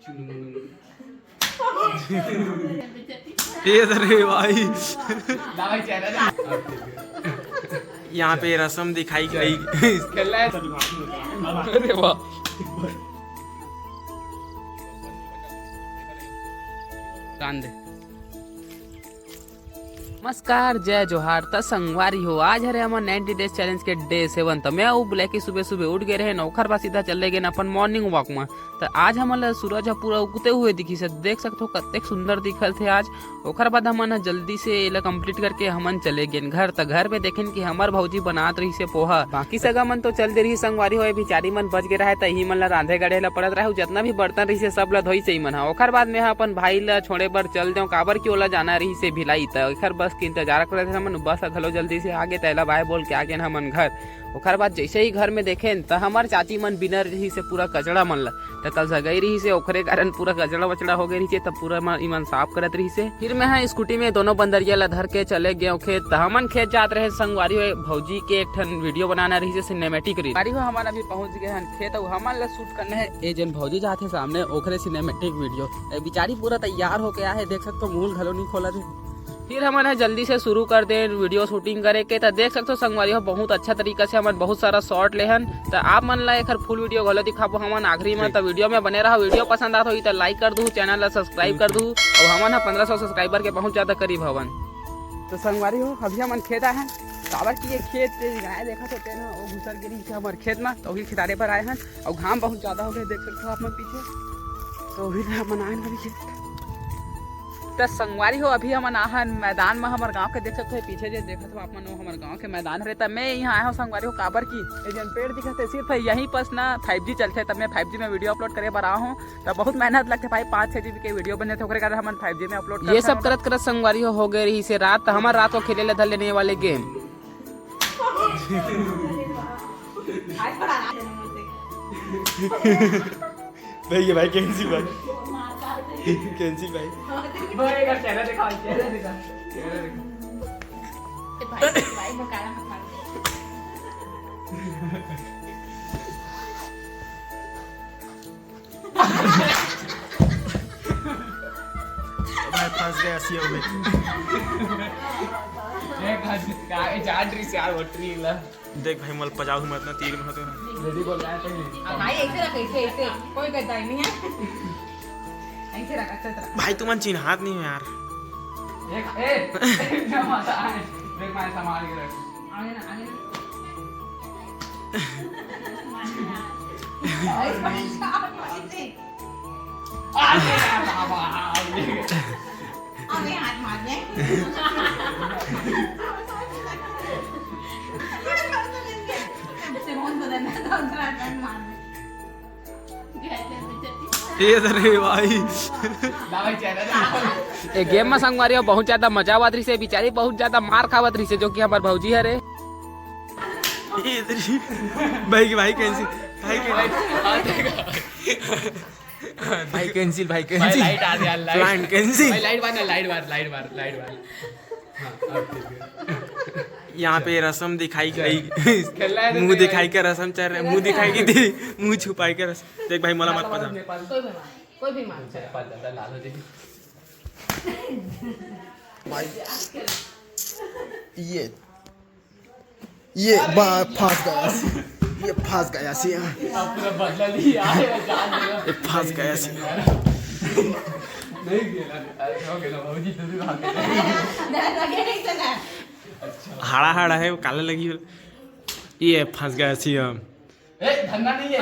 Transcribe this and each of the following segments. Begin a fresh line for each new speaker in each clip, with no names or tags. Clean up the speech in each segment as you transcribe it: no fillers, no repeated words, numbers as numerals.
रे भाई यहाँ पे रस्म दिखाई गई। अरे वाह कांदे। नमस्कार जय जोहार त संगवारी हो। आज हरे हमार 90 डेज चैलेंज के डे 7। तो मैं ब्लैकी सुबह सुबह उठ गए रहे नौखर बा सीधा चले गए अपन मॉर्निंग वॉक में। तो आज हमन सूरज पूरा उगते हुए दिखी से देख सकते हो कतेक सुंदर दिखल थे आज। ओखर बाद हमन जल्दी से एला कंप्लीट करके हमन चले गए घर। तो घर पे देखें कि हमार भौजी बनात रही से पोहा। बाकी सगा मन तो चल दे रही संगवारी हो बिचारी मन बच गए रहे तही मन ला रांधे गड़े ला पड़त रहे। जितना भी बर्तन रही से सब ला धोई से मन। ओखर बाद में अपन भाई ला छोड़े बर चल दे काबर की ओला जाना रही से भिलाई। तो ओखर बस के इंतजार कर हमन बस घलो जल्दी से आगे तैला बाय बोल के आगे हमन घर। ओखर बाद जैसे ही घर में देखें तो हमार चाची मन बिना रही से पूरा कचड़ा मन ला तो कल सगई रही से ओखरे कारण पूरा कचड़ा वचड़ा हो गई रही से। तब पूरा ईमन साफ करत रही से। फिर मैं स्कूटी में दोनों बंदरिया ला धर के चले गए खेत। तो हमन खेत जात रहे संगवारी हो भौजी के एक ठन वीडियो बनाना रही से सिनेमेटिक रही हो। हमारा अभी पहुंच गए हैं खेत और हमारे ला शूट करना है ए जन भौजी जाते सामने ओखरे सिनेमेटिक वीडियो। बेचारी पूरा तैयार हो गया है देख सकते हो मूल घलो नहीं खोला थे। फिर हमन जल्दी से शुरू कर दे वीडियो शूटिंग करे के। तो देख सकते हो संगवारी हो बहुत अच्छा तरीका से हमन बहुत सारा शॉट लेहन। तो आप मन ला एक फुल वीडियो घलो दिखाबो हमन आखिरी में। तो वीडियो में बने रहो। वीडियो पसंद आत हो तो लाइक कर दू चैनल ला सब्सक्राइब कर दू और हमन 1500 सब्सक्राइबर के पहुंच जाता करीब हवन। तो संगवारी हो अभी हमन खेत आए हैं काबर की ये खेत गाय देखा होते ना वो घुसर गिरी हमारे खेत में। तो वही खितारे पर आए हैं और घाम बहुत ज्यादा हो गए देख सकते हो आप मन पीछे। तो वही हमन आए अभी खेत। तो संगवारी हो अभी हम आहन मैदान में हमारे गांव के देख सकते हो पीछे जो देखते हो आप मन हमारे गांव के मैदान रहता। मैं यहाँ आया हूँ संगवारी हो काबर की जन पेड़ दिखते सिर्फ यहीं पर ना 5G चलते। तब मैं 5G में वीडियो अपलोड करे बर हूँ। तो बहुत मेहनत लगते भाई 5-6 GB के वीडियो बने थे कारण हम 5G में अपलोड ये सब करत करत संगवारी हो गए रही से रात। हमारे रात को खेले धर लेने वाले गेम
भाई कैंसिल भाई कैंसिल भाई
चेहरा दिखा चेहरा दिखा चेहरा दिखा भाई बकाया मत मार
भाई फंस गया सीओ में
एक हाथ का जान रही से यार वटरी ला
देख भाई मल पजाऊ मत ना तीर में होते ना
रेडी बोल रहा है तो भाई ऐसे रख ऐसे कोई करता ही नहीं है ऐसे रख अच्छा तरह
भाई तुम चिन्हात नहीं हो यार।
एक क्या मजा है देख मैं संभाल के रख आगे ना आगे हाथ मार दे
रे भाई गेम में संगवारी हो बहुत ज्यादा मजा आवत रही से। बेचारी बहुत ज्यादा मार खावत रही से जो कि हमार भौजी है रे
भाई कैंसिल भाई कैंसिल भाई कैंसिल
लाइट आ गया
प्लान कैंसिल
लाइट मार
यहाँ पे रस्म दिखाई गई। मुंह दिखाई के रस्म चल रहा है। मुंह दिखाई की थी मुंह छुपाई के रस्म। देख भाई मला मत पता
कोई भी मार लाल हो जाएगी
ये बात फंस गया सी
पूरा बदला लिया
ये फंस गया सी
नहीं गेला हो गेला भौजी तो भी भाग गए
हाड़ा है वो काले लगी ये फंस गया सी हम
ए धन्ना नहीं है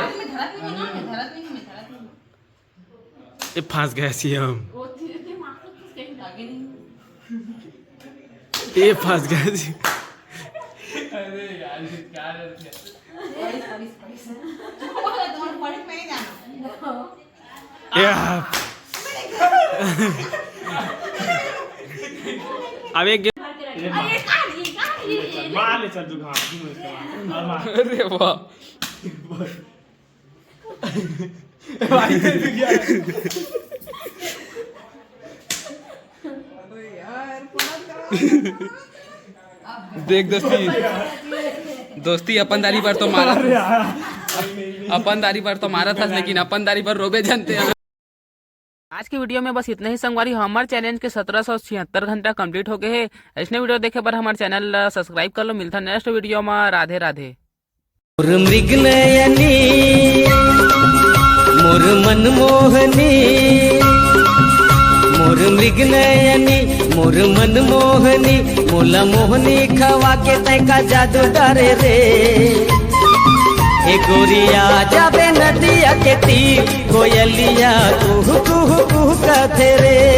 ये फंस गया सी हम ये फंस गया सी।
अरे यार क्या
अब एक
मार ले चल तू घाट
अरे वाह
भाई
देख दोस्ती अपन दारी पर तो मारा था लेकिन अपन दारी पर रोबे जानते हैं। आज की वीडियो में बस इतना ही संगवारी। हमारे चैनल के 1776 घंटा कंप्लीट हो गए हैं। ऐसने वीडियो देखे पर हमारे चैनल सब्सक्राइब कर लो। मिलता नेक्स्ट वीडियो में। राधे राधे।
मोर मृगनयनी मोर मनमोहनी मोर मृगनयनी मोर मनमोहनी मोला मोहनी खवा के तैका जादू डरे रे। ए गोरिया जाबे नदिया के तीर कोयलिया कुहू कुहू कुहू कहते रे।